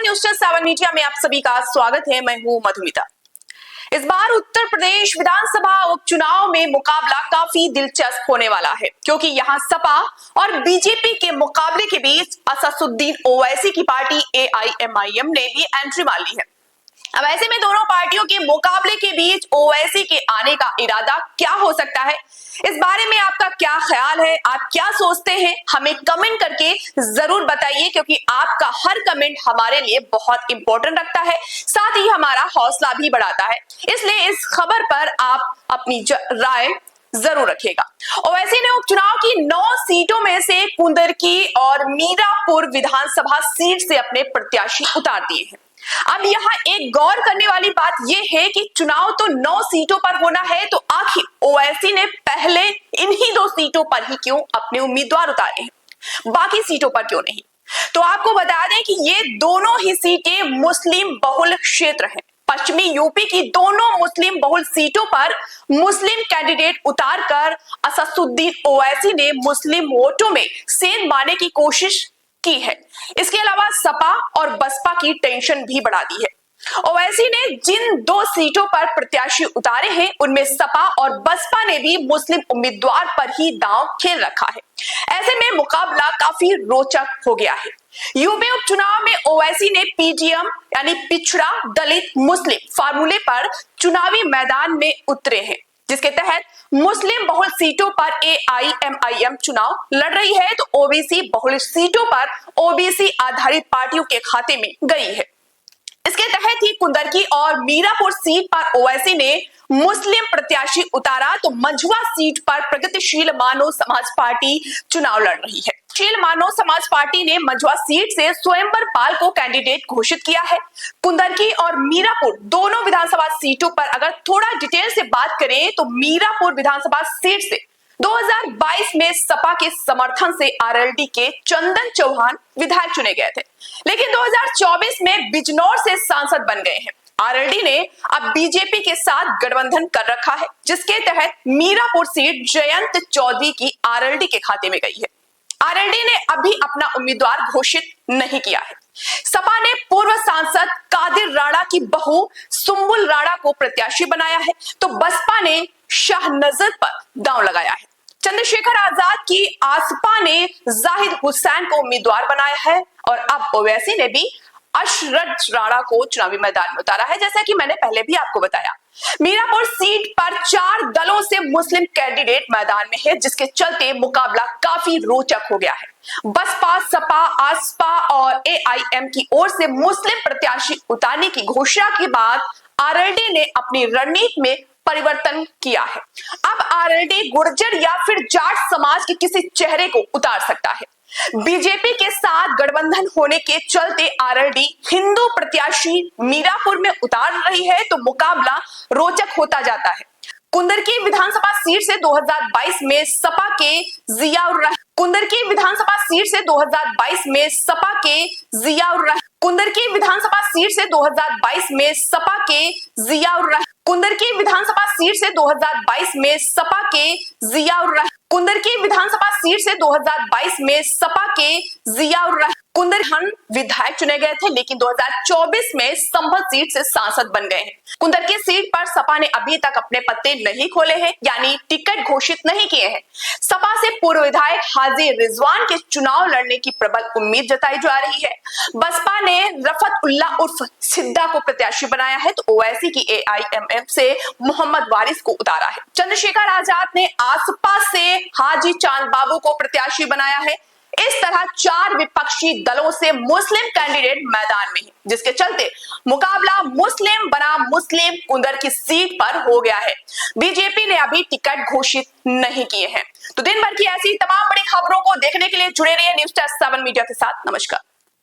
News 7 media में आप सभी का स्वागत है। मैं हूं मधुमिता। इस बार उत्तर प्रदेश विधानसभा उपचुनाव में मुकाबला काफी दिलचस्प होने वाला है, क्योंकि यहां सपा और बीजेपी के मुकाबले के बीच असदुद्दीन ओवैसी की पार्टी AIMIM ने भी एंट्री मार ली है। अब ऐसे में दोनों पार्टियों के मुकाबले के बीच ओवैसी के आने का इरादा क्या हो सकता है, इस बारे में आपका क्या ख्याल है, आप क्या सोचते हैं, हमें कमेंट करके जरूर बताइए, क्योंकि आपका हर कमेंट हमारे लिए बहुत इंपॉर्टेंट रखता है, साथ ही हमारा हौसला भी बढ़ाता है। इसलिए इस खबर पर आप अपनी राय जरूर रखिएगा। ओवैसी ने उपचुनाव की 9 सीटों में से कुंदरकी और मीरापुर विधानसभा सीट से अपने प्रत्याशी उतार दिए हैं। अब यहाँ एक गौर करने वाली बात यह है कि चुनाव तो 9 सीटों पर होना है, तो आखिर ओवैसी ने पहले इन्हीं 2 सीटों पर ही क्यों अपने उम्मीदवार उतारे हैं, बाकी सीटों पर क्यों नहीं? तो आपको बता दें कि ये दोनों ही सीटें मुस्लिम बहुल क्षेत्र हैं। पश्चिमी यूपी की दोनों मुस्लिम बहुल सीटों पर मुस्लिम कैंडिडेट उतारकर असदुद्दीन ओवैसी ने मुस्लिम वोटों में सेंध मारने की कोशिश की है। इसके अलावा सपा और बसपा की टेंशन भी बढ़ा दी है। ओवैसी ने जिन 2 सीटों पर प्रत्याशी उतारे हैं, उनमें सपा और बसपा ने भी मुस्लिम उम्मीदवार पर ही दांव खेल रखा है। ऐसे में मुकाबला काफी रोचक हो गया है। यूपी उपचुनाव में ओवैसी ने PDM यानी पिछड़ा दलित मुस्लिम फार्मूले पर चुनावी मैदान में उतरे हैं, जिसके तहत मुस्लिम बहुल सीटों पर AIMIM चुनाव लड़ रही है, तो OBC बहुल सीटों पर OBC आधारित पार्टियों के खाते में गई है। इसके तहत ही कुंदरकी और मीरापुर सीट पर ओवैसी ने मुस्लिम प्रत्याशी उतारा, तो मंझुआ सीट पर प्रगतिशील मानव समाज पार्टी चुनाव लड़ रही है। प्रगतिशील मानव समाज पार्टी ने मंझुआ सीट से स्वयंवर पाल को कैंडिडेट घोषित किया है। कुंदरकी और मीरापुर दोनों विधानसभा सीटों पर अगर थोड़ा डिटेल से बात करें, तो मीरापुर विधानसभा सीट से 2022 में सपा के समर्थन से RLD के चंदन चौहान विधायक चुने गए थे, लेकिन 2024 में बिजनौर से सांसद बन गए हैं। RLD ने अब बीजेपी के साथ गठबंधन कर रखा है, जिसके तहत मीरापुर सीट जयंत चौधरी की RLD के खाते में गई है। RLD ने अभी अपना उम्मीदवार घोषित नहीं किया है। सपा ने पूर्व सांसद कादिर राणा की बहू सुम्बुल राणा को प्रत्याशी बनाया है, तो बसपा ने शाहनजर पर दांव लगाया है। चंद्रशेखर आजाद की आसपा ने जाहिद हुसैन को उम्मीदवार बनाया है, और अब ओवैसी ने भी अशरद राणा को चुनावी मैदान में उतारा है, जैसा कि मैंने पहले भी आपको बताया। मीरापुर सीट पर 4 दलों से मुस्लिम कैंडिडेट मैदान में है, जिसके चलते मुकाबला काफी रोचक हो गया है। बसपा, सपा, आसपा और AIM की ओर से मुस्लिम प्रत्याशी उतारने की घोषणा के बाद RLD ने अपनी रणनीति में परिवर्तन किया है। अब RLD गुर्जर या फिर जाट समाज के किसी चेहरे को उतार सकता है। बीजेपी के साथ गठबंधन होने के चलते RLD हिंदू प्रत्याशी मीरापुर में उतार रही है, तो मुकाबला रोचक होता जाता है। कुंदरकी विधानसभा सीट से 2022 में सपा के जियाउर कुंदरकी विधानसभा सीट से 2022 में सपा के जियाउर कुंदरकी विधानसभा सीट से 2022 में सपा के जियाउर कुंदरकी विधानसभा सीट से 2022 में सपा के जियाउर कुंदरकी विधानसभा सीट से 2022 में सपा के जियाउर कुंदरहन विधायक चुने गए थे, लेकिन 2024 में संभल सीट से सांसद बन गए हैं। कुंदरकी सीट पर सपा ने अभी तक अपने पत्ते नहीं खोले हैं, यानी टिकट घोषित नहीं किए हैं। सपा से पूर्व विधायक हाजी रिजवान के चुनाव लड़ने की प्रबल उम्मीद जताई जा रही है। बसपा ने रफत उल्लाह उर्फ सिद्धा को प्रत्याशी बनाया है, तो ओवैसी की AIMIM से मोहम्मद वारिस को उतारा है। चंद्रशेखर आजाद ने आसपा से हाजी चांद बाबू को प्रत्याशी बनाया है। इस तरह 4 विपक्षी दलों से मुस्लिम कैंडिडेट मैदान में है, जिसके चलते मुकाबला मुस्लिम बनाम मुस्लिम कुंदरकी सीट पर हो गया है। बीजेपी ने अभी टिकट घोषित नहीं किए हैं। तो दिन भर की ऐसी तमाम बड़ी खबरों को देखने के लिए जुड़े रहिए न्यूज़ 7 मीडिया के साथ। नमस्कार।